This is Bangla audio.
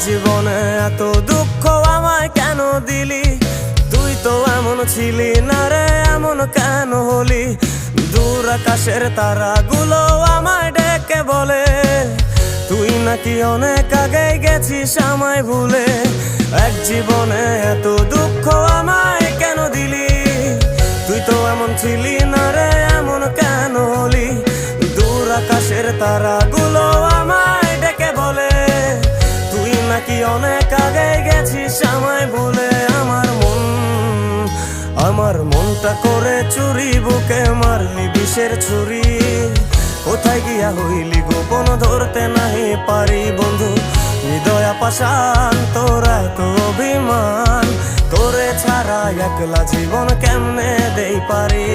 জীবনে এত দুঃখ আমায় কেন দিলি? তুই তো এমন ছিলি না রে, এমন কেন হলি? দূর আকাশের তারাগুলো আমায় ডেকে বলে তুই নাকি অনেক আগে গেছিস আমায় ভুলে। এক জীবনে এত দুঃখ আমায় কেন দিলি? তুই তো এমন ছিলি না রে, এমন কেন হলি? দূর আকাশের তারাগুলো আমায় ডেকে বলে তুই নাকি অনেক আগে গেছিস আমায় ভুলে। আমার মনটা করে চুরি, বুকে মারলি বিষের ছুরি। কোথায় গিয়া হইলি গোপন ধরতে নাহি পারি বন্ধু। হৃদয় পাষাণ তোরা তো অভিমান, তোরে ছাড়া একলা জীবন কেমনে দেই পারি।